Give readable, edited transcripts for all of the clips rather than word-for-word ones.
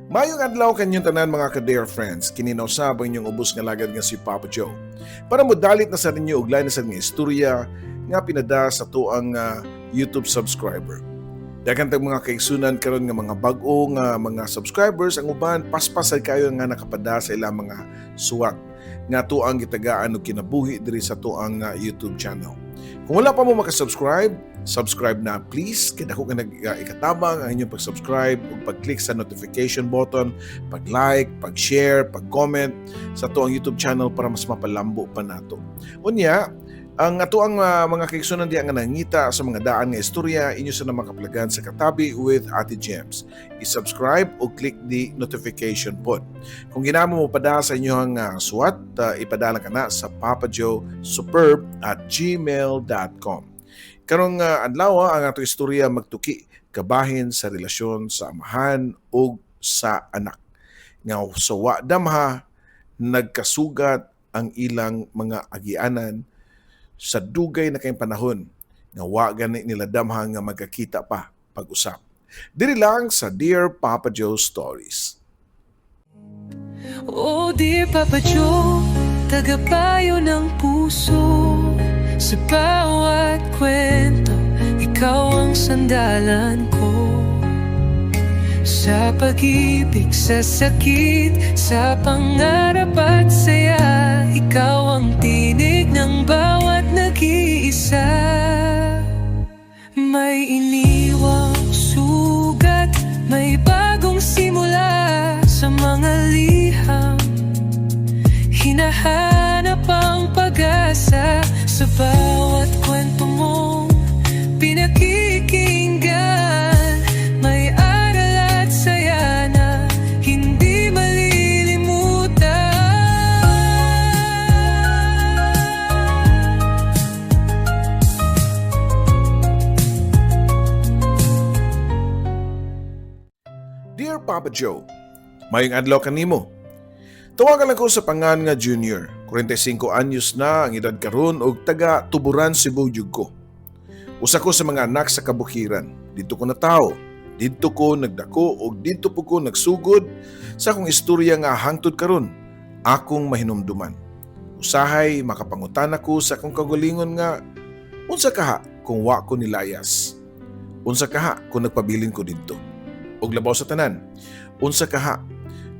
Mayong adlaw kanyang tanan mga ka-dear friends, kininausab ang inyong ubos nga lagad nga si Papa Joe. Para modalit na sa ninyo uglay na sa nga istorya nga pinada sa tuang YouTube subscriber. Daghang tag mga kaigsunan karon nga mga bag-o nga mga subscribers ang uban paspasay kayo nga nakapada sa ilang mga suwat nga tuang gitagaan og kinabuhi diri sa tuang YouTube channel. Kung wala pa mo makasubscribe, subscribe na please. Kaya ako nga ikatabang ang inyong pag-subscribe ug pag-click sa notification button, pag-like, pag-share, pag-comment sa tuang YouTube channel para mas mapalambo pa nato. Unya, ang atuang mga kaigsunan diya nga nangita sa mga daan nga istorya inyo sa makaplagan sa Katabi with Ate Gems. I-subscribe o click the notification pod. Kung ginamo mo pada sa inyong suwat, ipadala ka na sa papajoesuperb@gmail.com. Karong adlaw ang ato istorya magtuki kabahin sa relasyon sa amahan o sa anak. Nga sa wa damha nagkasugat ang ilang mga agianan sa dugay na kayong panahon nga wa gani nila damha nga magkakita pa pag-usap. Diri lang sa Dear Papa Joe Stories. Oh dear Papa Joe, tagapayo ng puso. Sa bawat kwento, ikaw ang sandalan ko. Sa pag-ibig, sa sakit, sa pangarap at saya, ikaw ang tinig ng bawat nag-iisa. May iniwang sugat, may bagong simula sa mga liham. Hinahanap ang pag-asa sa bawat kwento mong pinakikinggan. May aral at saya na hindi malilimutan. Dear Papa Joe, mayong adlaw kanimo. Tawagan ako sa pangan nga Junior. 45 anyos na ang edad karon og taga Tuburan, Cebu jud ko. Usa ko sa mga anak sa kabukiran. Dito ko natawo, dito ko nagdako og dito po ko nagsugod sa akong istorya nga hangtod karon akong mahinumduman. Usahay makapangutan ako sa akong kagalingon nga unsa kaha kung wa ko nilayas. Unsa kaha kung nagpabilin ko didto. Og labaw sa tanan, unsa kaha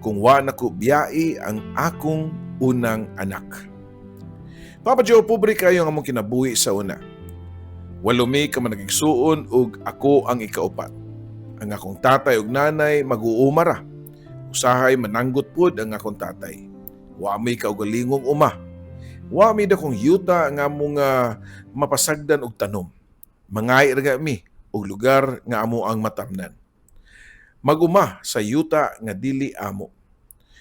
kung wa nako biyai ang akong unang anak. Papa Joe, pobre kayo ang among kinabuhi sa una. Walumi ka man nagigsuon ug ako ang ikaupat. Ang akong tatay ug nanay mag-uumara. Usahay mananggot pud ang akong tatay. Wa may kaugalingong uma. Wa may dakong yuta nga among mapasagdan og tanom. Mangay ra mi og lugar nga amo ang matamnan. Maguma sa yuta nga dili amo.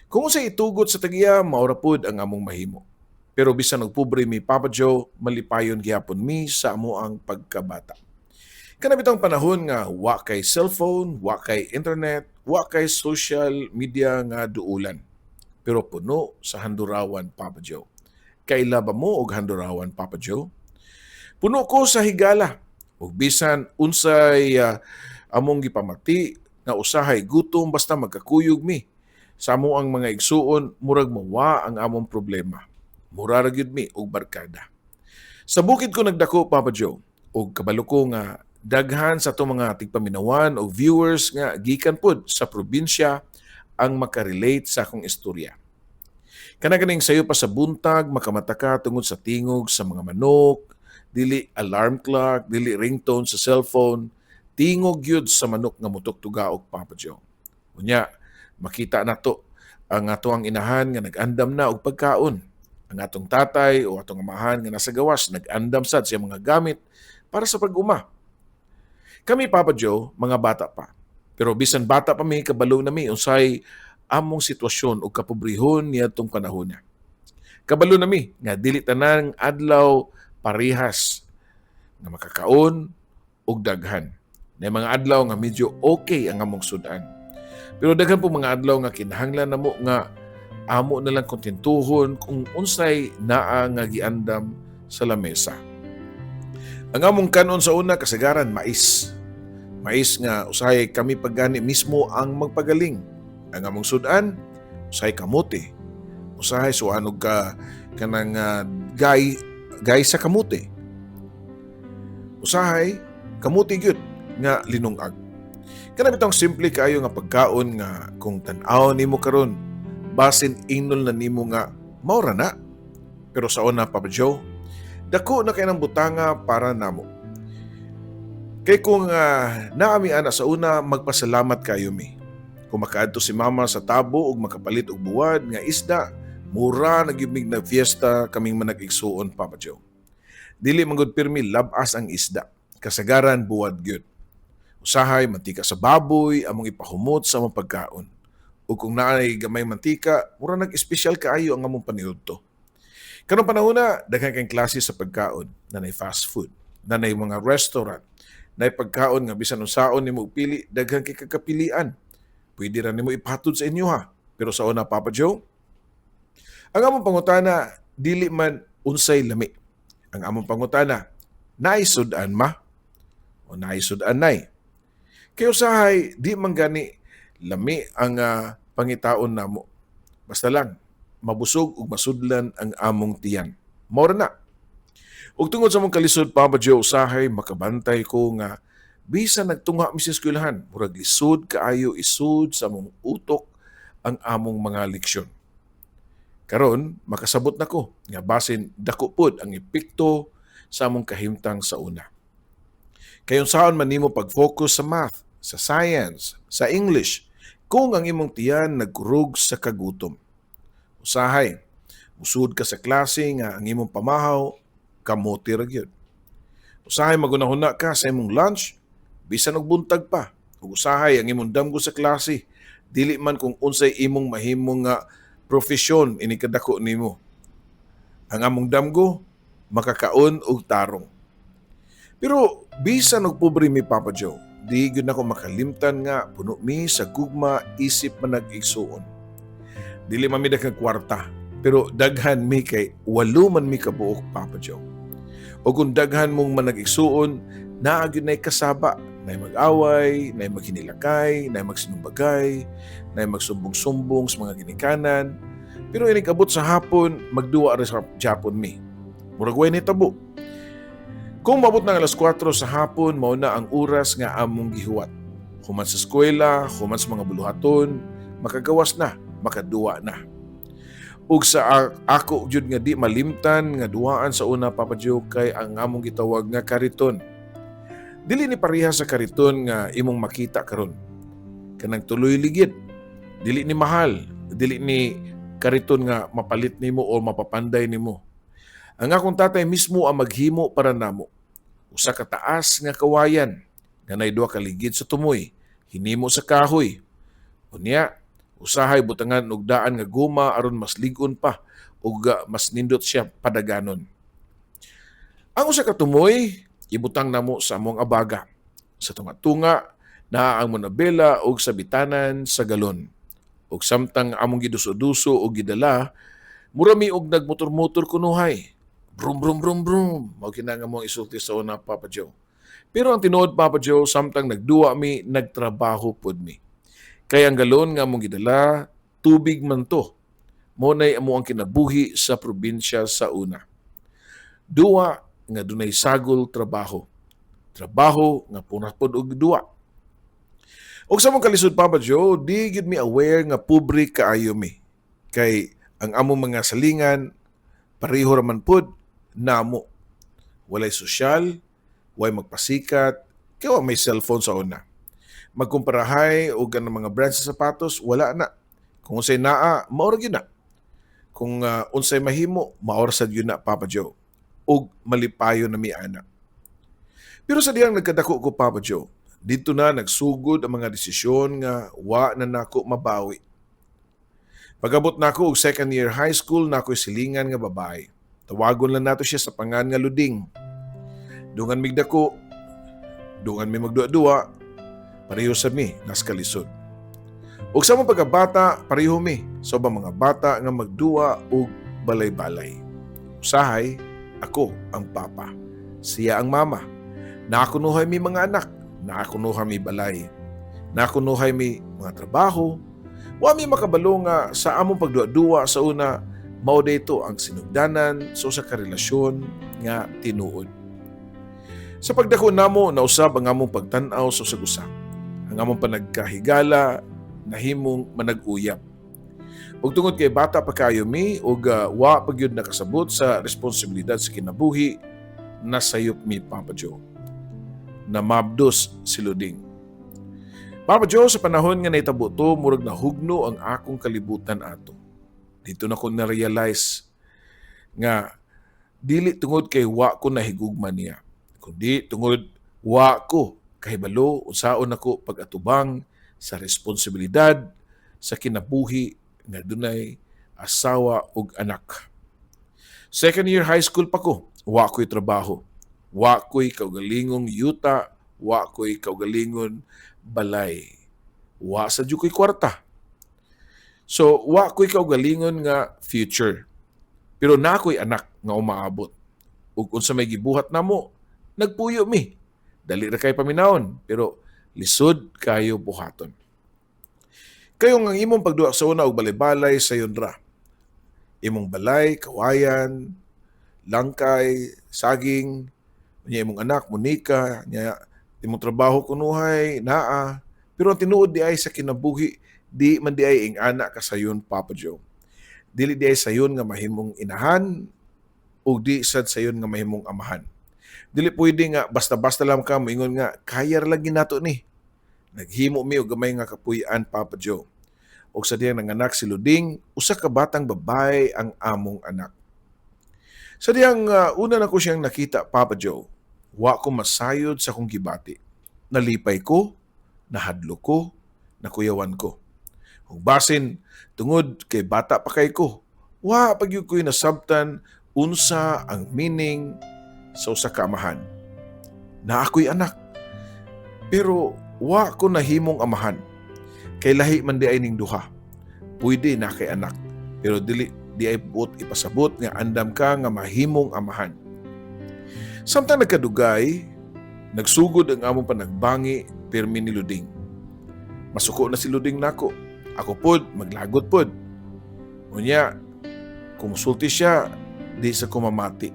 Kung sa itugot sa tagiya, maura pod ang among mahimo. Pero bisan og pobre mi Papa Joe, malipayon gihapon mi sa amo ang pagkabata. Kanabitang panahon nga wa kay cellphone, wa kay internet, wa kay social media nga duulan. Pero puno sa handurawan Papa Joe. Kaila ba mo og handurawan Papa Joe? Puno ko sa higala. Ug bisan unsay among gipamati nga usahay gutom basta magkakuyog mi. Sa amo ang mga igsuon, murag mawa ang among problema. Mura ra gyud mi og barkada. Sa bukid ko nagdako Papa Joe, og kabalo ko nga daghan sa to mga tigpaminawan o viewers nga gikan pod sa probinsya ang makarelate sa akong istorya. Kanaganing sayo pa sa buntag, makamata ka tungod sa tingog sa mga manok, dili alarm clock, dili ringtone sa cellphone, tingog yun sa manok nga mutok-tugaok Papa Joe. Unya, makita na to ang atong inahan nga nag-andam na og pagkaon. Ang atong tatay o atong amahan nga nasa gawas nag-andam sad siya mga gamit para sa pag-uma. Kami Papa Joe, mga bata pa. Pero bisan bata pa mi, kabalo na mi unsay among sitwasyon o kapobrehon niadtong panahon na. Kabalo na mi nga dili tanan adlaw parehas nga makakaon og daghan. Na mga adlaw nga medyo okay ang among sudan. Pero daghan po mga adlaw nga kinahanglan namo nga amo na lang kontentuhon kung unsay naa nga giandam sa lamesa. Ang among kanon sa una kasagaran mais. Mais nga usahay kami paggani mismo ang magpagaling. Ang among sudan, usahay kamote. Usahay suanog ka kanang gay sa kamote. Usahay kamote gyud nga linungag. Kana bitong simple kaayo nga pagkaon nga kung tan-aw nimo karon, basin ingnon na nimo nga maura na. Pero sa una, Papa Joe, dako na kay ng butanga para namo. Kay kung naami ana sa una, magpasalamat kayo mi. Kung makaadto si mama sa tabo ug makapalit og buwad nga isda, mura nagyumig na fiesta kaming manag-igsuon, Papa Joe. Dili manggod pirmi labas ang isda, kasagaran buwad gyud. Usahay mantika sa baboy among ipahumot sa among pagkaon. Ug kung naay gamay mantika, mura nag-espesyal kaayo ang among paniudto. Kanong panahon na, daghang kayong klase sa pagkaon, nanay fast food, nanay mga restaurant, nanay pagkaon nga bisan unsaon nimo pili, daghang kay kakapilian. Pwede ra nimo ipahatod sa inyo ha. Pero sa una, Papa Joe, ang among pangutana dili man unsay lami. Ang among pangutana, naay sudan ma o naay sudan nay. Kay usahay di man gani lami ang pangitaon namo. Basta lang mabusog ug masudlan ang among tiyan. Mao na. Ug tungod sa mong kalisod, Papa Joe, usahay makabantay ko nga bisan nagtunga mi sa eskwelahan, murag lisod kaayo isud sa among utok ang among mga leksyon. Karon makasabot na ko nga basin dako pod ang epekto sa among kahimtang sa una. Kay unsaon man nimo pag-focus sa math, sa science, sa English, kung ang imong tiyan nagkurog sa kagutom. Usahay, musud ka sa klase nga ang imong pamahaw, kamote ra gyud. Usahay magunahuna ka sa imong lunch, bisan og buntag pa. Ug usahay ang imong damgo sa klase, dili man kung unsay imong mahimong nga profesyon inikadako nimo. Ang among damgo, makakaon og tarong. Pero bisan og pobre mi, Papa Joe, di gyud nako makalimtan nga puno mi sa gugma isip man nag-igsuon. Dili man mi daghang kwarta, pero daghan mi kay 8 man mi kabuok, Papa Joe. O kung daghan mong manag-igsuon, naa gyud nay kasaba, nay mag-away, nay maghinilakay, nay magsinumbagay, nay magsumbong-sumbong sa mga ginikanan. Pero inig abot sa hapon, magduwa ra sa Japon mi. Murag way ni tabo. Kung mabot ng alas 4 sa hapon, mao na ang oras nga among gihuwat. Human sa eskwela, human sa mga buluhaton, makagawas na, makaduwa na. Ug sa ako jud nga di malimtan nga duwaan sa una, Papa Joe, kay ang among gitawag nga kariton. Dili ni pareha sa kariton nga imong makita karon. Kanang tuloy ligid. Dili ni mahal, dili ni kariton nga mapalit nimo o mapapanday nimo. Ang akong tatay mismo ang maghimo para namo. Usa ka taas nga kawayan nga nay 2 ka ligid sa tumoy, hinimo sa kahoy. Unya, usahay butangan og daan nga guma aron mas lig-on pa ug mas nindot siya padaganon. Ang usa ka tumoy ibutang namo sa among abaga. Sa tunga-tunga naa ang monabela ug sa bitanan sa galon. Ug samtang among giduso-duso ug gidala, murami og nagmotor-motor kunuhay. Brum brum brum brum. Mao kinanga mo isulti sa una, Papa Joe. Pero ang tinuod, Papa Joe, samtang nagduwa mi, nagtrabaho pod mi. Kaya ang galon nga mong gidala, tubig man to. Mo nay amo ang kinabuhi sa probinsya sa una. Duwa nga dunay sagol trabaho. Trabaho nga punat pod og duwa. Og sa mong kalisod, Papa Joe, di gid mi aware nga pobre kaayo mi. Kay ang among mga salingan pareho raman pod namo. Walay sosyal, way magpasikat, kaya may cellphone sa una. Magkumparahay o ganang mga brands sa sapatos, wala na. Kung unsay naa, maorag yun na. Kung unsay mahimo, maorsad yun na, Papa Joe. O malipayo na mi ana. Pero sa diyang nagkadako ko, Papa Joe, dito na nagsugod ang mga desisyon nga wa na nako mabawi. Pag-abot nako og second year high school, nako'y silingan nga babae. Tawagon lang nato siya sa pangan nga Luding. Dungan migdako, dungan mi magduwa-duwa, pareho sa mi, nas kalisod. Ug sa mga pagkabata, pareho mi, sa mga bata nga magduwa og balay-balay. Usahay, ako ang papa, siya ang mama. Nakakunuhay mi mga anak, nakakunuhay mi balay. Nakakunuhay mi mga trabaho, Wa mi makabalo nga sa among pagduwa-duwa sa una, mao dayto ang sinugdanan sa usa ka relasyon nga tinuod. Sa pagdako namo nausab ang among pagtan-aw sa usag-usa. Ang among panagkahigala nahimong manag-uyab. Ug tungod kay bata pa kayo mi ug wa pagyud nakasabot sa responsibilidad sa kinabuhi, nasayop mi Papa Joe. Namabdos si Luding. Papa Joe, sa panahon nga naitabo to, murag nahugno ang akong kalibutan ato. Dito na ko na-realize nga dili tungod kay wa ko nahigugma niya, kundi tungod wa ko kahibalo unsaon ako pag-atubang sa responsibilidad sa kinabuhi nga dunay asawa ug anak. Second year high school pa ko, wa ko'y trabaho. Wa ko'y kaugalingong yuta, wa ko'y kaugalingon balay. Wa sa ko'y kwarta. So, wa ko'y kaugalingon nga future. Pero na ko'y anak nga umaabot. Ug unsa may gibuhat namo, nagpuyo mi. Dali ra kay paminawon, pero lisod kayo buhaton. Kayo nga imong pagduak sa una og balay-balay sayon ra. Imong balay, kawayan, langkay, saging, nya imong anak, Monica, nya imong trabaho kunuhay, naa. Pero ang tinuod di ay sa kinabuhi, di man di ay ing anak ka sayon, Papa Joe. Dili di ay sayon nga mahimong inahan, o di sad sayon nga mahimong amahan. Dili pwede nga basta-basta lang ka moingon nga kaya ra lang ginato ni. Naghimo mi og gamay nga kapuy-an, Papa Joe. Og sa diyang nanganak si Luding, usa ka batang babae ang among anak. Sa diyang una na ko siyang nakita, Papa Joe, wa ko masayod sa kong gibati. Nalipay ko, nahadlo ko, nakuyawan ko. Ug basin, tungod kay bata pa kay ko, wa pagyud ko'y nasabtan unsa ang meaning sa usa ka amahan. Na ako'y anak. Pero wa ko nahimong amahan. Kay lahi man di ay ning duha. Pwede na kay anak. Pero di ay buot ipasabot nga andam ka nga mahimong amahan. Samtang nagkadugay, nagsugod ang among panagbangi permi ni Luding. Masuko na si Luding nako. Ako pod, maglagot pod. Unya, kumusulti siya, di sa kumamati.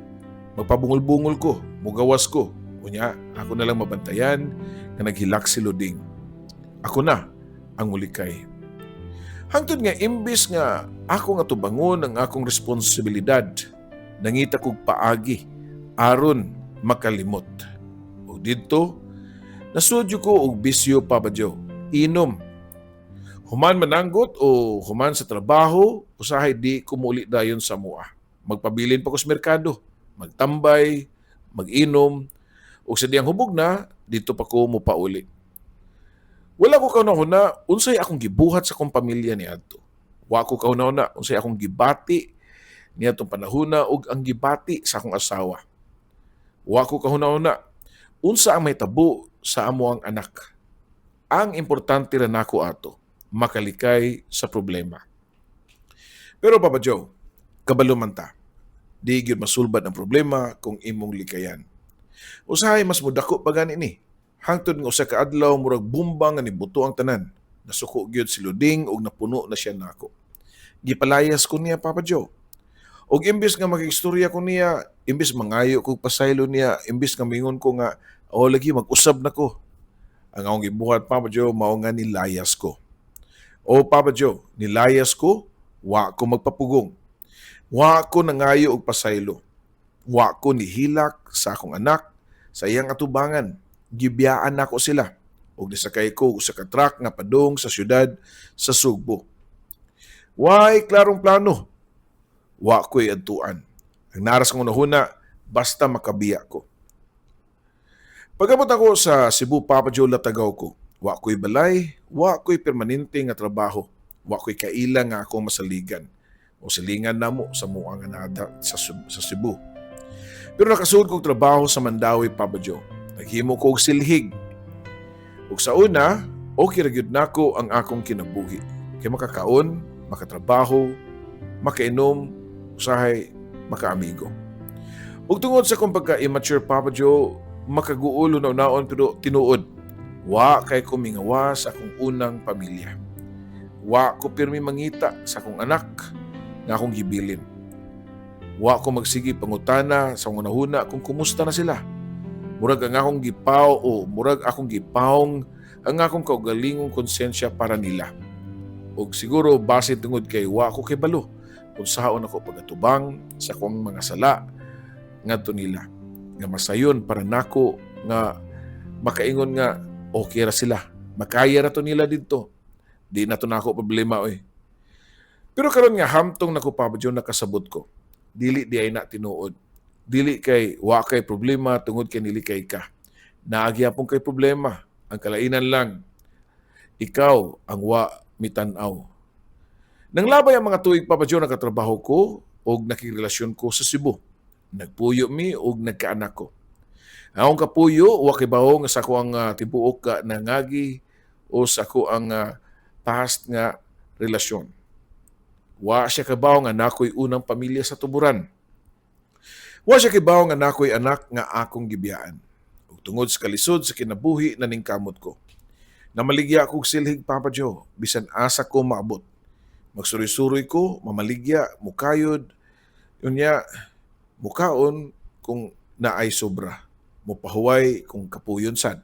Magpabungol-bungol ko, mugawas ko. Unya, ako na lang mabantayan na naghilak si Luding. Ako na ang ulikay. Hangtod nga imbis nga ako nga tubangon ang akong responsibilidad, nangita kog paagi aron makalimot. O didto, nasudyo ko og bisyo, Papa Joe. Inom. Human mananggot o human sa trabaho, usahay di kumuli dayon sa mua. Magpabilin pa ko sa merkado, magtambay, mag-inom, o sa diyang hubog na, dito pa ko mupauli. Wala ko kauna-una, unsay akong gibuhat sa akong pamilya ni Adto. Wa ko kauna-una, unsay akong gibati niya itong panahuna ug ang gibati sa akong asawa. Wa ko kauna-una, unsa ang may tabo sa amo ang anak. Ang importante ra nako ato, makalikay sa problema. Pero Papa Joe, kabalo man ta. Di gyud masulbad ang problema kung imong likayan. Usahay mas mudako pa gani ni. Hangtod nga usa ka adlaw murag bumbang nga nibuto ang tanan. Nasuko gyud si Luding ug napuno na siya nako. Gipalayas ko niya, Papa Joe. Og imbis nga magistorya ko niya, imbis mangayo ko pasaylo niya, imbis nga mingon ko nga lagi mag-usab na ko. Ang akong gibuhat, Papa Joe, mao nga nilayas ko. O Papa Joe, nilayas ko, wa ko magpapugong. Wa ko nangayo og pasaylo. Wa ko nihilak sa akong anak sa iyang atubangan. Gibiyaan nako sila. Og nisakay ko sa ka truck nga padung sa syudad sa Sugbo. Why klarong plano? Wa ko'y adtuan. Ang naras kong nahuna, basta makabiya ko. Pagabot ako sa Cebu, Papa Joe, latagaw ko. Wa ko'y balay, wa ko'y permanente nga trabaho. Wa ko'y kaila nga ako masaligan. O silingan namo sa muang anada sa Cebu. Pero nakasuod kong trabaho sa Mandawi, Papa Joe. Naghimo ko og silhig. Ug sa una, okay ra gyud nako ang akong kinabuhi. Kay makakaon, makatrabaho, makainom, usahay, makaamigo. Ug tungod sa kong pagka-immature, Papa Joe, makaguulo na unaon pero tinuod. Wa kay ko mingawa sa akong unang pamilya. Wa ko pirmi mangita sa akong anak nga akong gibilin. Wa ko magsigi pangutana sa una kung kumusta na sila. Murag ang akong gipaw o murag akong gipawong ang akong kaugalingong konsensya para nila. O siguro base tungod kay wa ko kay balo kung saon ako pagatubang sa akong mga sala ngadto nila. Nga masayon para nako nga makaingon nga okay ra sila. Makaya ra to nila dito. Di na to nako problema oy. Pero karon nga hamtong nako Papa Joe nakasabot ko. Dili di ay na tinuod. Dili kay wa kay problema tungod kay nili kay ka. Naagyapon kay problema. Ang kalainan lang, ikaw ang wa mitanaw. Nang labay ang mga tuig Papa Joe nakatrabaho ko o nakirelasyon ko sa Cebu. Nagpuyo mi o nagkaanak ko. Akong kapuyo, wa kay baho nga sa ko ang tibuok ka nangagi o sa ko ang past nga relasyon. Wa siya kabaw nga nakoy unang pamilya sa tuburan. Wa siya kabaw nga nakoy anak nga akong gibiyaan. Ug tungod sa kalisod sa kinabuhi na ningkamot ko. Namaligya akong silhig Papa Joe, bisan asa ko maabot. Magsuroy-suroy ko, mamaligya, mukayod, unya mukaon kung naay sobra. Mupahuway kung kapuyon sad.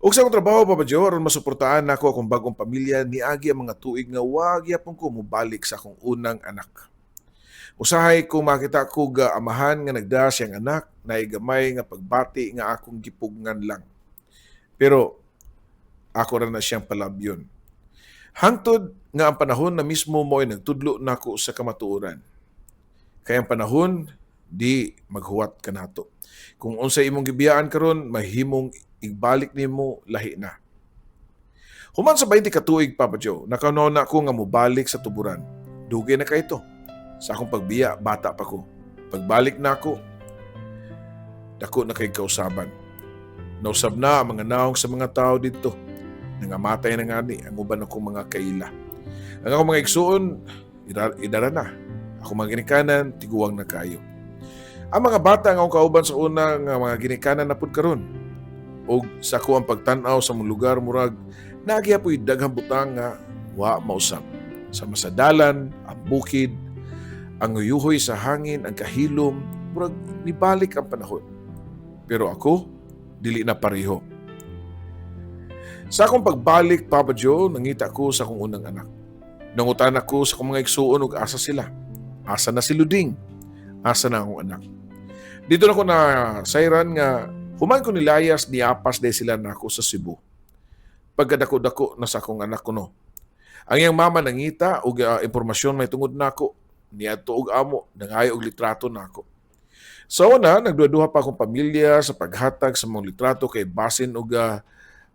Ug sa akong trabaho Papa Joe, aron masuportahan nako akong bagong pamilya, niagi ang mga tuig nga wag yapon ko mubalik sa akong unang anak. Usahay ko makita ko ga amahan nga nagda siyang anak na gamay nga pagbati nga akong gipugngan lang. Pero ako ra na siyang palabyon. Hangtod nga ang panahon na mismo mo ay nagtudlo nako sa kamatuoran. Kaya ang panahon di maghuwat kanato. Kung unsay imong gibiyaan karon, mahimong igbalik nimo lahi na. Human sa 20 ka tuig Papa Joe, nakanaw na ako nga mobalik sa tuburan. Dugay na kay ito. Sa akong pagbiya, bata pa ko. Pagbalik na ako, dako na kay kausaban. Nausab na ang mga naong sa mga tao dito. Nangamatay na nga ni ang uban akong mga kaila. Ang akong mga igsuon, idara na. Ako mga ginikanan, tiguwang na kayo. Ang mga bata nga akong kauban sa una nga mga ginikanan na pud karon. O sa ko ang pagtanaw sa mga lugar murag, nagyapoy daghang butang nga wa mausab. Sa masadalan, ang bukid, ang uyuhoy sa hangin, ang kahilom, murag nibalik ang panahon. Pero ako, dili na pareho. Sa akong pagbalik, Papa Joe, nangita ko sa akong unang anak. Nangutan ako sa akong mga igsuon ug asa sila. Asa na si Luding? Asa na akong anak? Dito na ko na sayran nga human ko nilayas ni apas de sila nako sa Cebu. Pagkadako-dako na sa akong anak ko no. Ang iyang mama nangita og impormasyon may tungod nako. Niadto og amo, nangayo og litrato nako. So una, nagduha pa akong pamilya sa paghatag sa mga litrato kay basin og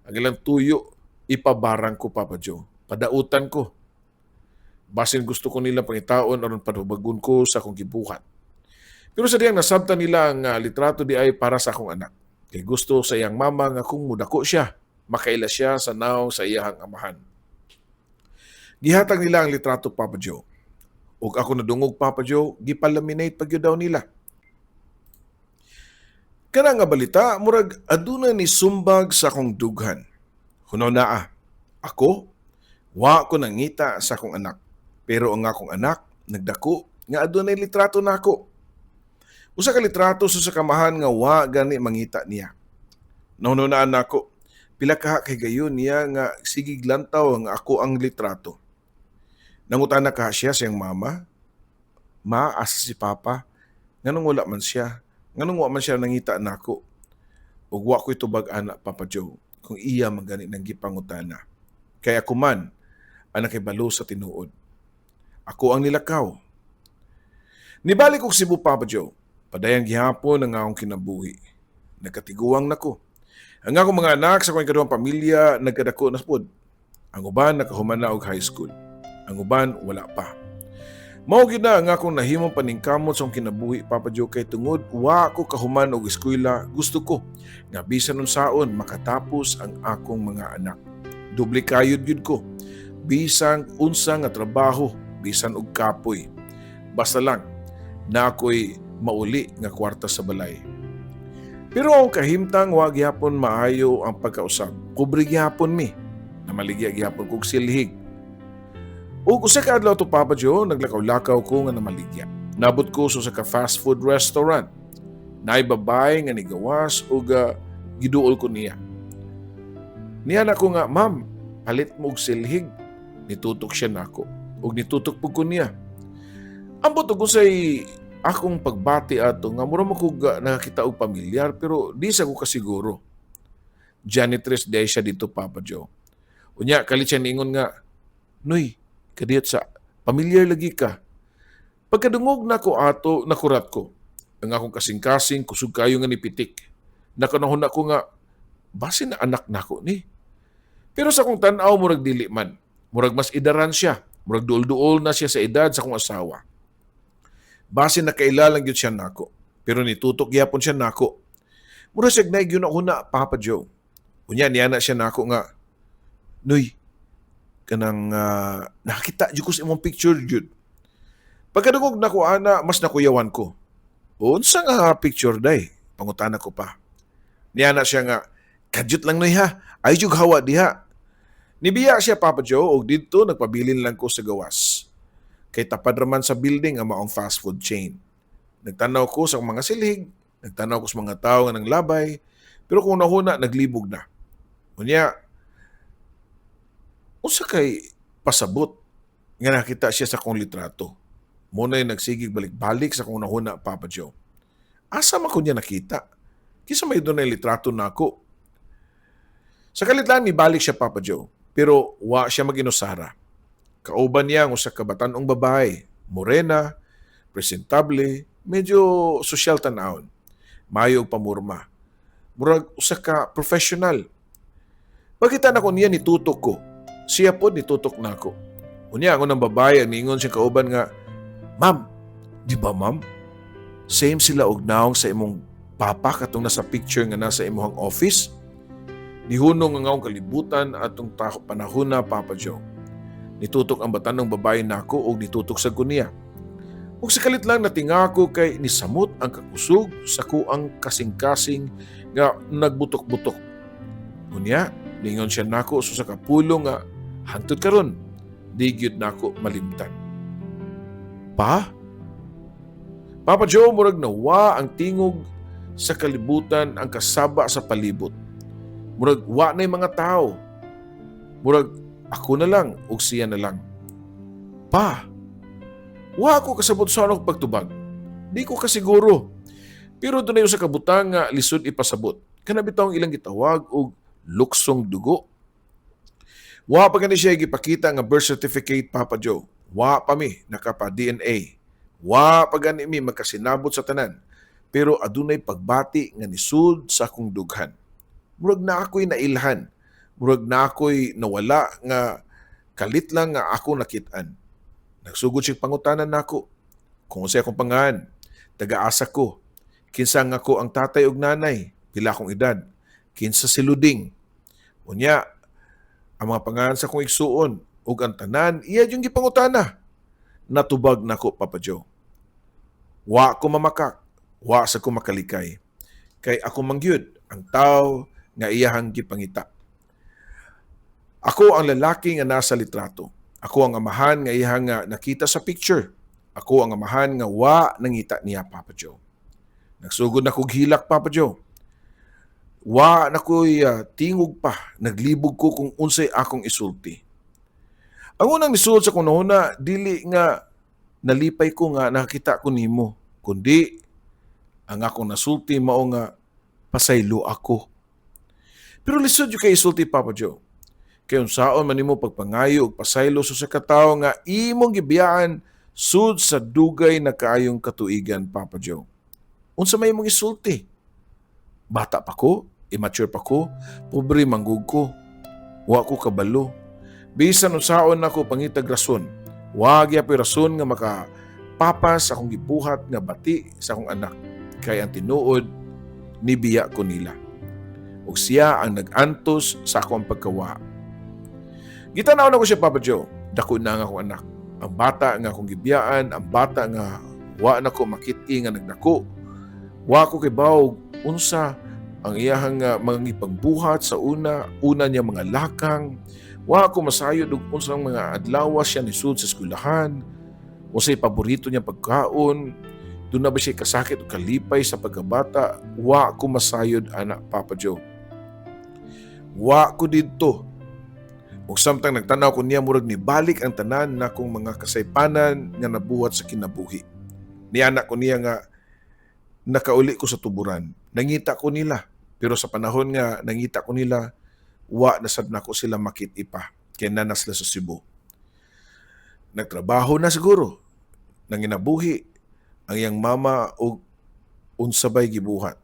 ang ilang tuyo ipabarang ko Papa Joe. Padautan ko. Basin gusto ko nila pangitaon aron padubagon ko sa akong gibuhat. Pero sa diyang nasabtan nila ang litrato di ay para sa akong anak. Kay gusto sa iyang mama nga kung mudako siya, makaila siya sa naong sa iyang amahan. Gihatag nila ang litrato Papa Joe. Ug ako nadungog Papa Joe, gipalaminate pagyo daw nila. Kana nga balita, murag aduna ni sumbag sa akong dughan. Hunaw naa, ako, wa ko nangita sa akong anak. Pero ang akong anak, nagdako, nga adunay litrato nako. Usa ka litrato sa kamahan nga wa gani mangita niya. Nahununaan nako, pila ka kay gayon niya nga sigig lantaw nga ako ang litrato. Nangutan na ka siya siyang mama. Ma, asa si Papa? Nganong wala man siya? Nganong wa man siya nangita nako? Ug wa ko itubag anak Papa Joe kung iya magani nang gipangutana. Kaya ako man ang nakibalo sa tinuod. Ako ang nilakaw. Nibalik ko Cebu Papa Joe. Padayang gihapon ang akong kinabuhi. Nagkatiguang nako. Ang akong mga anak sa akong ikaduhang pamilya nagkadako na pod. Ang uban nakahuman na og high school. Ang uban wala pa. Mao gyud na ang akong nahimong paningkamot sa akong kinabuhi Papa Joe kay tungod wa ko kahuman og eskwela. Gusto ko nga bisan unsaon makatapos ang akong mga anak. Doble kayod gyud ko. Bisan unsa nga trabaho, bisan og kapoy. Basta lang na ako'y mauli nga kwarta sa balay. Pero ang kahimtang wa gyapon maayo ang pagkausab. Kubre gyapon mi. Na maligya gyapon kog silhig. Ug usa ka adlaw to Papa Joe, naglakaw-lakaw ko nga namaligya. Nabot ko sa ka fast food restaurant. Naay babae nga nigawas ug giduol ko niya. Niya na ko nga, "Ma'am, palit mo og silhig." Nitutok siya nako ug nitutok pug ko niya. Ambot og usay akong pagbati ato nga mura mo ko nakakita og pamilyar pero di sa ko kasiguro. Janitress day siya dito Papa Joe. Unya kalit siya ningon nga, "Noy, kadiyot sa pamilyar lagi ka." Pagkadungog nako ato nakurat ko. Ang akong kasing-kasing kusog kayo nga nipitik. Nakanahon ako nga base na anak nako ni. Pero sa kong tan-aw murag dili man. Murag mas idaran siya. Murag duol-duol na siya sa edad sa kong asawa. Base na kailalang yun siya nako. Pero nitutok gyapon siya nako. Mura siya gnay gyud ako na Papa Joe. Unya niya na siya nako nga, "Noy, kanang nakita jud ko sa imong picture jud." Pagkadungog nako ana, mas nakuyawan ko. Unsa nga picture day? Pangutana ko pa. Niya na siya nga, "Kadyot lang noy ha. Ay jud hawa diha." Nibiya siya Papa Joe og didto nagpabilin lang ko sa gawas. Kay tapad raman sa building ang maong fast food chain. Nagtanaw ko sa mga silhig, nagtanaw ko sa mga tao nga nanglabay, pero kung nahuna naglibog na. Unya, unsa kay pasabot nga nakita siya sa kong litrato. Muna yung nagsigig balik-balik sa kong nahuna Papa Joe. Asa man ko niya nakita? Kisa may doon na litrato na ako. Sa kalitlaan, nibalik siya Papa Joe. Pero wa siya mag-inusara. Kauban niya ang usa ka batan-ong babae, morena, presentable, medyo sosyal tan-awon, mayo og pamurma. Murag usa ka professional. Pagkita na ko niya nitutok ko. Siya pod nitutok nako. Unya ang unang babae ang ningon siya kauban nga, "Ma'am, di ba ma'am? Same sila og naong sa imong papa katong nasa picture nga nasa imong office." Nihunong ang akong kalibutan atong panahon na Papa Joe. Nitutok ang batanong babae nako og nitutok sa kuniya. Ug sa kalit lang natinga ko kay nisamot ang kakusog sa kuang kasing-kasing nga nagbutok-butok. Unya, lingon siya nako sa kapulo nga hangtod karon di gyud nako malimtan. Pa? Papa Joe, murag nawa ang tingog sa kalibutan ang kasaba sa palibot. Murag wa na yung mga tao. Murag ako na lang o siya na lang. Pa, wa ako kasabot sa anong pagtubag. Di ko kasiguro. Pero doon na yung sa kabutang nga lisod ipasabot. Kanabitaw ang ilang gitawag o luksong dugo. Wa pa gani siya gipakita nga birth certificate Papa Joe. Wa pa mi nakapa-DNA. Wa pa gani mi magkasinabot sa tanan. Pero adunay pagbati nga nisud sa akong dughan. Murag na ako'y nailhan. Murag na ako'y nawala nga kalit lang nga ako nakitaan. Nagsugod siya pangutanan nako. Kung sa akong pangahan, taga-asa ko. Kinsa nga ko ang tatay ug nanay, pila akong edad. Kinsa si Luding. Unya, ang mga pangahan sa kong igsuon ug ang tanan, iya yung gipangutana. Natubag nako Papa Joe. Wa ko mamakak, wa sa ko makalikay. Kay ako mangyud ang tao nga iyahang gipangita. Ako ang lalaki nga nasa litrato. Ako ang amahan nga iyahang nga nakita sa picture. Ako ang amahan nga wa nangita niya Papa Joe. Nagsugod na kog hilak Papa Joe. Wa na ko'y tingog pa. Naglibog ko kung unsay akong isulti. Ang unang nisud sa kunahuna, dili nga nalipay ko nga nakita ko nimo. Kundi, ang akong nasulti mao nga pasaylo ako. Pero lisod yung kay isulti Papa Joe. Kay unsaon man nimo pagpangayo ug pasaylo sa katawo nga imong gibiyaan sud sa dugay na kaayong katuigan Papa Joe. Unsa may imong isulti? Bata pa ko, immature pa ko, pobre manggug ko. Wa ko kabalo. Bisan unsaon nako pangitag rason. Wa gyapon rason nga makapapas akong gibuhat nga bati sa akong anak. Kay ang tinuod nibiya ko nila. Ug siya ang nag-antos sa akong pagkawa. Gitanaw na ko siya Papa Joe. Dako na nga akong anak. Ang bata nga akong gibiyaan, ang bata nga wa na ko makit-i nga nagdako. Wa ko kay bawog unsa ang iyahang mga ipagbuhat sa una niya mga lakang, Wa ko masayod og unsang mga adlaw siya nisud sa eskwelahan, unsay paborito niya pagkaon, doon na ba siya kasakit o kalipay sa pagkabata. Wa ko masayod, anak Papa Joe. Wa ko didto. Ug samtang nagtanaw ko niya, murag ni balik ang tanan na kong mga kasaypanan nga nabuhat sa kinabuhi. Nianak ko niya nga nakauli ko sa tuburan. Nangita ko nila. Pero sa panahon nga nangita ko nila, wa na sad nako sila makit-ipa. Kaya nanas sila sa Cebu. Nagtrabaho na siguro. Nanginabuhi ang iyang mama o unsabay gibuhat.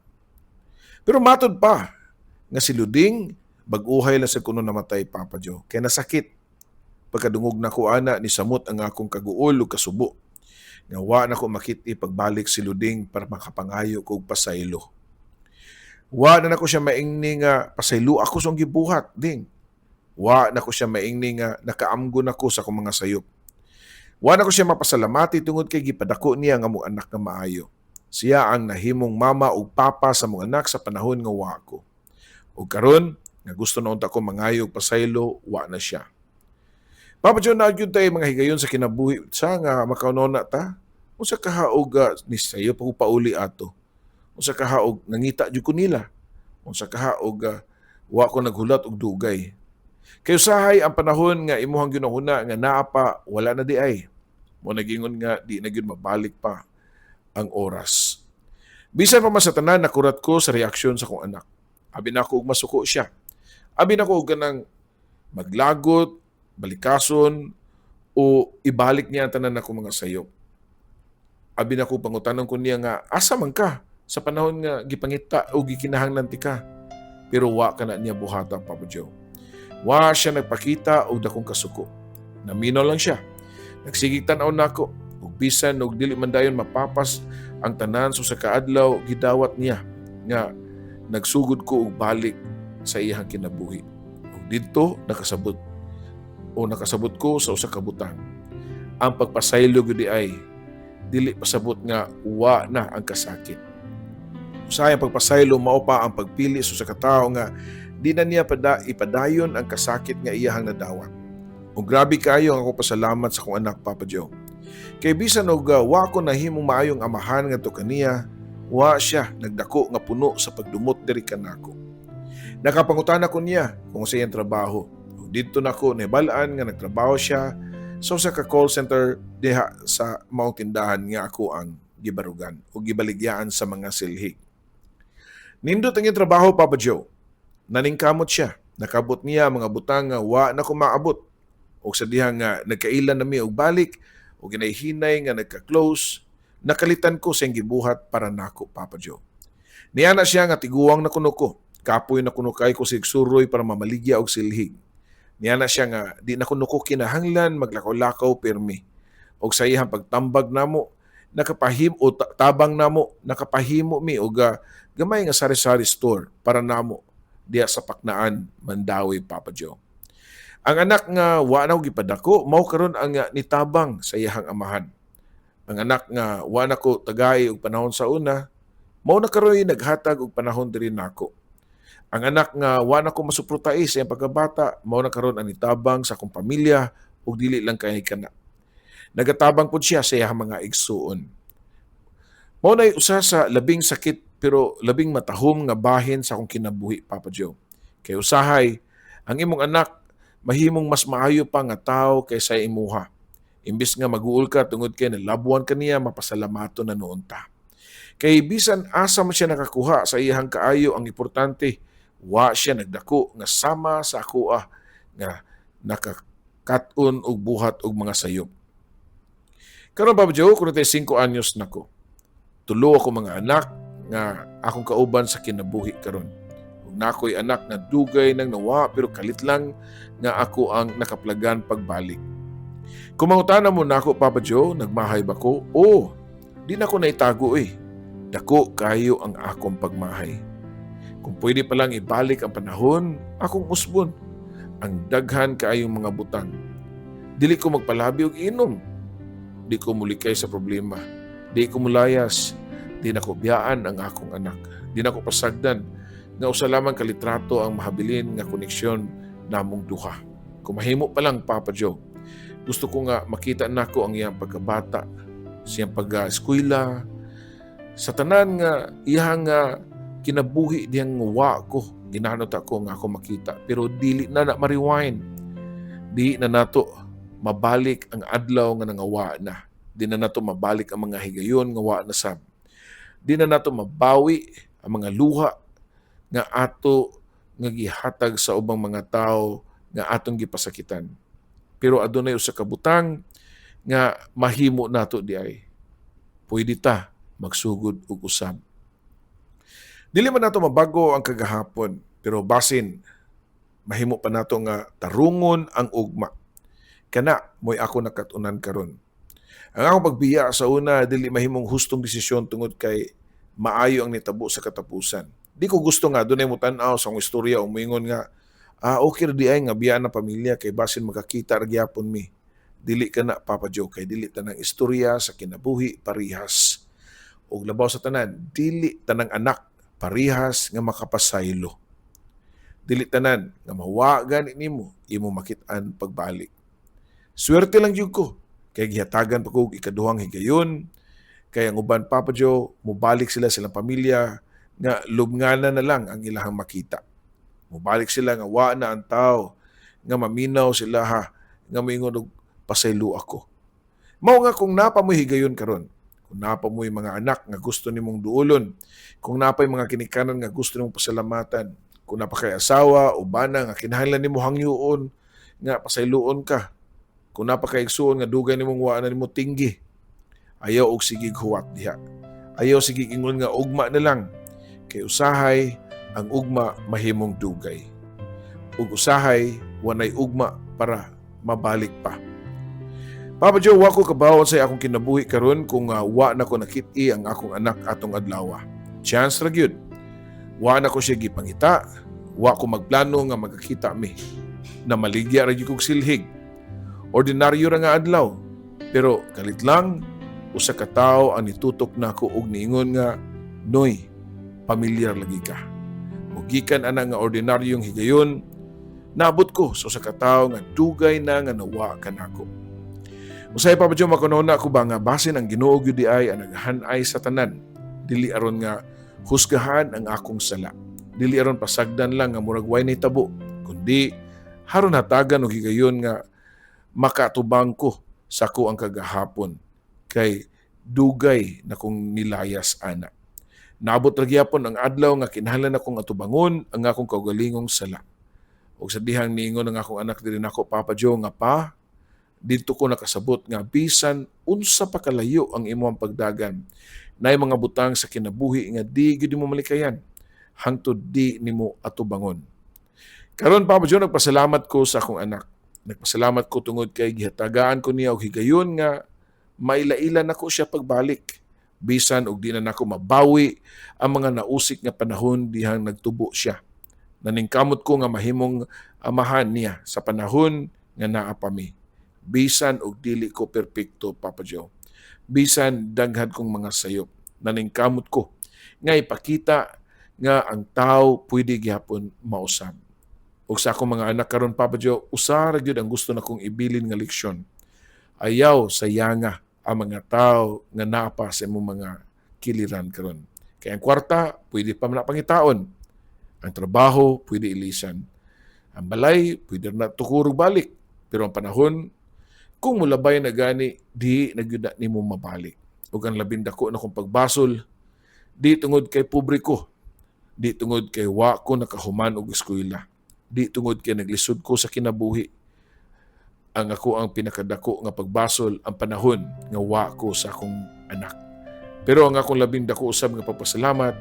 Pero matod pa nga si Luding, bag-uhay lang sa kuno namatay, Papa Joe. Kaya nasakit. Pagkadungog na ko ana, ni samot ang akong kaguol o kasubo. Nga wa na ko makiti pagbalik si Luding para makapangayo kog pasaylo. Wa na nako siya maingni nga pasaylo ako song gibuhat, ding. Wa na ko siya maingni nga nakaamgon ako sa akong mga sayop. Wa na ko siya mapasalamati tungod kay gipadako niya nga mong anak nga maayo. Siya ang nahimong mama o papa sa mong anak sa panahon nga wa ko. Ug karon nga gusto na unta ko mangayo pasaylo, wa na siya. Papa John, nagyod tayo mga higayon sa kinabuhi sa nga makaunona ta. Unsa kahaog ni sayo pa pauli ato. Unsa kahaog nangita jud ko nila. Unsa kahaog wa ko naghulat og dugay. Kay usahay ang panahon nga imuhang ginahuna nga naa pa, wala na di ay. Mo nagingon nga di na gyud mabalik pa ang oras. Bisan pa man sa tanan nakurat ko sa reaksyon sa kong anak. Abi na ko og masuko siya. Abi na ko og ganang maglagot, balikason o ibalik niya ang tanan nako mga sayop. Abi na ko pangutanon ko niya nga asa man ka sa panahon nga gipangita o gikinahanglan ti ka. Pero wa ka na niya buhata, Papa Joe. Wa siya nagpakita og dakong kasuko. Naminaw lang siya. Nagsigig tan-aw nako ug bisan og dili man dayon mapapas ang tanan so sa kaadlaw gidawat niya nga nagsugod ko og balik sa iyang kinabuhi. Ug didto nakasabot ko sa usa ka butang. Ang pagpasaylo gyud ay dili pasabot nga wa na ang kasakit. Usayang pagpasaylo mao pa ang pagpili sa katawo nga di na niya ipadayon ang kasakit nga iyahang nadawat. Ug grabe kayo ang ako pasalamat sa akong anak, Papa Joe. Kay bisan og wa ko nahimong maayong amahan ngadto kaniya, wa siya nagdako nga puno sa pagdumot diri kanako. Nakapangutana ko niya kung sa iyang trabaho. Ug didto nako nahibalaan nga nagtrabaho siya sa usa ka call center diha sa maong tindahan nga ako ang gibarugan o gibaligyaan sa mga silhig. Nindot ang iyang trabaho, Papa Joe. Naningkamot siya. Nakabot niya mga butang nga wa na ko maabot. O sa diha nga nagkailan nami og balik o ginayhinay nga nagka-close, nakalitan ko sa gibuhat para nako, Papa Joe. Niya na siya nga tiguwang na kuno ko. Kapoy na kuno kay ko sigsuroy para mamaligya og silhig. Niya na siya nga di na kuno ko kinahanglan maglakaw-lakaw pirmi. Og sa iyang pagtambag namo, tabang namo, nakapahimo mi og gamay nga sari-sari store para namo diya sa Paknaan, Mandawi, Papa Joe. Ang anak nga wa na gipadako mao karon ang nitabang sa iyang amahan. Ang anak nga wa na ko tagay og panahon sa una, mao na karon naghatag og panahon diri nako. Ang anak nga wa na ko masuportay sa iyang pagkabata, mao na karon ang nitabang sa akong pamilya ug dili lang kay kana. Nagatabang pud siya sa iyang mga igsuon. Mao nay usa sa labing sakit pero labing matahom nga bahin sa akong kinabuhi, Papa Joe. Kay usahay, ang imong anak mahimong mas maayo pa nga tao kaysa imuha. Imbis nga mag-uul ka tungod kay nalabuan kaniya, mapasalamato na noon ta. Kay bisan asa man siya nakakuha sa iyang kaayo, ang importante, wa siya nagdako nga sama sa ako nga nakakaton og buhat og mga sayop. Karon, Papa Joe, 45 anyos nako. Tulo ako mga anak nga akong kauban sa kinabuhi karon. Ug nakoy anak nga dugay nang nawa pero kalit lang nga ako ang nakaplagan pagbalik. Kung mangutana mo nako, Papa Joe, nagmahay ba ko? Oo, di na ko naitago eh. Dako kayo ang akong pagmahay. Kung pwede palang ibalik ang panahon, akong usbon ang daghan kaayong mga butang. Dili ko magpalabi og inom. Di ko mulikay sa problema. Di ko mulayas. Di na ko biyaan ang akong anak. Di na ko pasagdan nga usa lamang kalitrato ang mahabilin nga koneksyon namong duha. Kung mahimo pa lang, Papa Joe, gusto ko nga makita nako ang iyang pagkabata, siyang pag-eskwela, sa tanan nga iyang kinabuhi diyang wa ko, ginanot ako nga ako makita. Pero dili na ma-rewind. Di na nato mabalik ang adlaw nga nangawa na. Di na nato mabalik ang mga higayon nga wa na sab. Di na nato mabawi ang mga luha nga ato nga gihatag sa ubang mga tao nga atong gipasakitan. Pero adunay usa ka butang nga mahimo nato di ay. Pwede ta magsugod og usab. Dili man nato mabago ang kagahapon, pero basin mahimo pa nato nga tarungon ang ugma. Kana mo'y ako nakatunan karon. Ang akong pagbiya sa una dili mahimong hustong desisyon tungod kay maayo ang nitabo sa katapusan. Di ko gusto nga dunay mo tan-aw sa akong istorya o moingon nga okay ra di ay nga biya na pamilya kay basin makakita ra gyapon mi. Dili kana Papa Joe kay dili tanang istorya sa kinabuhi parihas. Og labaw sa tanan, dili tanang anak parihas nga makapasaylo. Dili tanan nga mawagan nimo imo makit-an pagbalik. Swerte lang jud ko kay gihatagan pa kog ikaduhang higayon kay ang uban Papa Joe mubalik sila silang pamilya nga lubnganan na lang ang ilahang makita. Mubalik sila nga wa na ang tao nga maminaw sila nga moingon og pasaylo ako. Mao nga kung napa mo higayon karon, kung napa mo'y mga anak nga gusto nimong duolon, kung napa'y mga kinikanan nga gusto nimong pasalamatan, kung napa kay asawa o bana nga kinahanglan nimo hangyoon nga pasayloon ka, kung napa kay igsuon nga dugay nimong wa na nimo tinggi, ayaw og sigig huwat diha. Ayaw sigig ingon nga ugma na lang, kay usahay ang ugma mahimong dugay. Ug usahay wanay ugma para mabalik pa. Papa Joe, wa ko kabawon sa akong kinabuhi karon kung wa na ko nakit-i ang akong anak atong adlaw. Chance ra gyud. Wa na ko siya gipangita, wa ko magplano nga magkakita mi. Na maligya ra gyud kog silhig. Ordinaryo ra nga adlaw. Pero kalit lang usa ka tawo ang nitutok nako og niingon nga, "Noy, pamilyar lagi ka." Ug gikan ana nga ordinaryong higayon, naabot ko sa usa ka tawo nga dugay na nga nawa kanako. Usay Papa Joe, makununa ko ba nga basin ang Ginoo gyud di ay ang naghanay sa tanan. Dili aron nga husgahan ang akong sala. Dili aron pasagdan lang nga murag way nahitabo, kundi haron hatagan og higayon nga makatubang ko sa ko ang kagahapon kay dugay na kong nilayas ana. Naabot ra gyapon ang adlaw nga kinahanglan akong atubangon ang akong kaugalingong sala. Og sa dihang niingon ang akong anak diri nako Papa Joe nga pa, dito ko nakasabot nga bisan unsa pa kalayo ang imong pagdagan. Nay mga butang sa kinabuhi nga di gyud mo malikayan hangtod di nimo atubangon. Karon Papa Joe, nagpasalamat ko sa akong anak. Nagpasalamat ko tungod kay gihatagaan ko niya og higayon nga mailailan ako siya pagbalik. Bisan og di na nako mabawi ang mga nausik nga panahon dihang nagtubo siya. Naningkamot ko nga mahimong amahan niya sa panahon nga naa pa mi. Bisan og dili ko perpekto, Papa Joe. Bisan daghan kong mga sayop. Naningkamot ko nga ipakita nga ang tao pwede gyapon mausab. Ug sa akong mga anak karon Papa Joe, usa ra gyud ang gusto na kong ibilin nga leksyon. Ayaw sayanga ang mga tao nga naapa sa imong mga kiliran karon. Kaya ang kwarta pwede pa man pangitaon. Ang trabaho pwede ilisan. Ang balay pwede na tukuro balik. Pero ang panahon kung mulabay na gani, di nagyuda ni mo mabalik. O ang labindako na kong pagbasol, di tungod kay publiko, di tungod kay wa ko nakahuman og eskwela, di tungod kay naglisod ko sa kinabuhi. Ang ako ang pinakadako nga pagbasol ang panahon nga wa ko sa akong anak. Pero ang akong labindako usab nga pagpasalamat,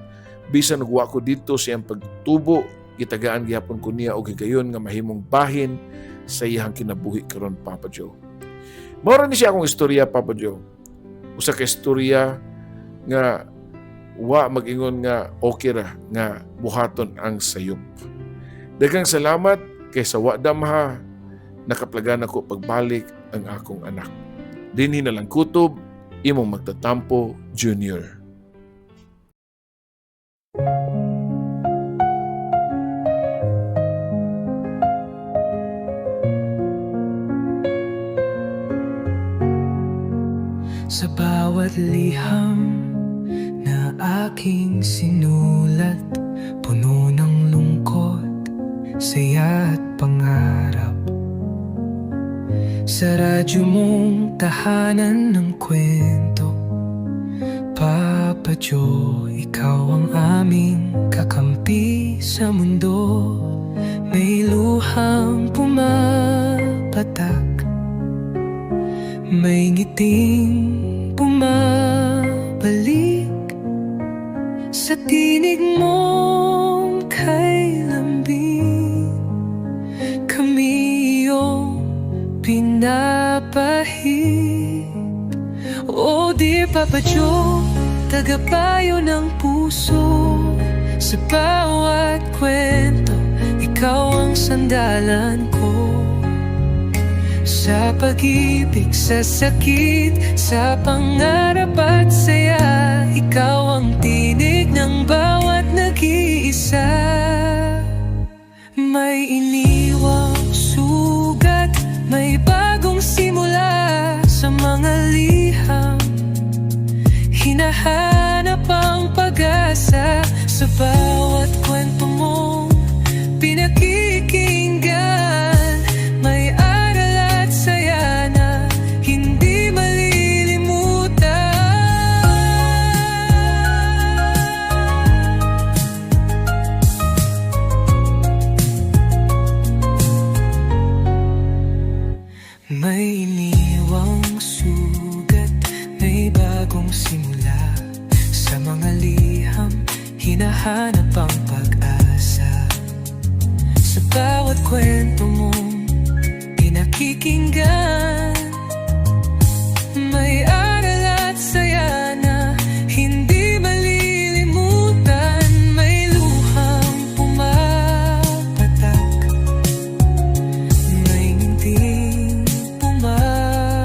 bisan og wa ko dito siyang pagtubo, gitagaan gyapon ko niya og higayon nga mahimong bahin sa iyang kinabuhi karon Papa Joe. Mora ni siya akong istorya, Papa Joe. Usa ka istorya nga wa mag-ingon nga okay ra nga buhaton ang sayop. Daghang salamat kay sa wa damha nakaplagan ako pagbalik ang akong anak. Dinhi na lang kutob, imong magtatampo, Junior. Sa bawat liham na aking sinulat, puno ng lungkot, saya at pangarap. Sa radyo mong tahanan ng kwento, Papa Joe, ikaw ang aming kakampi sa mundo. May luhang pumapatak, may ngiting bumabalik sa tinig mong kay lambing. Kami iyong pinapahid. Oh dear Papa Joe, tagapayo ng puso. Sa bawat kwento, ikaw ang sandalan ko. Sa pag-ibig, sa sakit, sa pangarap at saya, ikaw ang tinig ng bawat nag-iisa. May iniwang sugat, may bagong simula sa mga liham. Hinahanap ang pag-asa sa bawat kwento mong pinakikinggan. May aral at saya na hindi malilimutan. May iniwang sugat, may bagong simula sa mga liham. Hinahanap ang pag-asa sa bawat kwento mong pinakikinggan. May aral at saya na hindi malilimutan. May luhang pumapatak, may ngiting bumabalik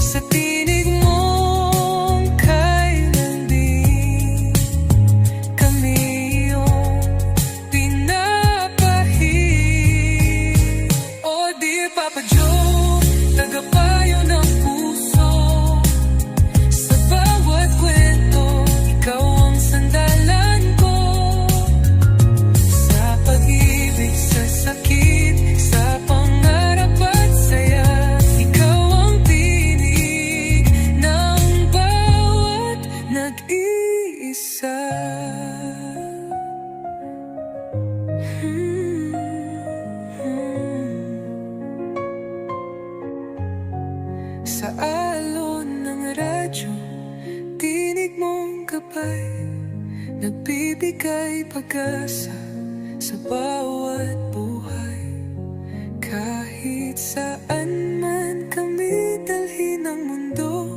sa tinig mong kay lambing. Kami iyong pinapahid. Oh dear Papa Joe, tagapayo ng puso. Sa bawat kwento, ikaw ang sandalan ko. Sa pag-ibig, sa sakit, sa pangarap at saya, ikaw ang tinig ng bawat nag-iisa. Sa alon ng radyo, tinig mong gabay, nagbibigay pag-asa sa bawat buhay. Kahit saan man kami dalhin ng mundo,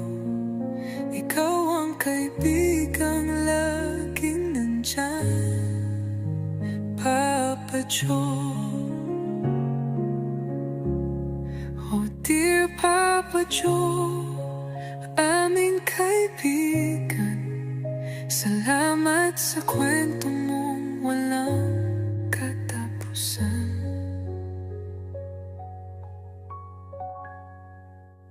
ikaw ang kaibigang laging nandyan, Papa Joe. Oh dear Papa Joe, aming kaibigan, salamat sa kwento mo.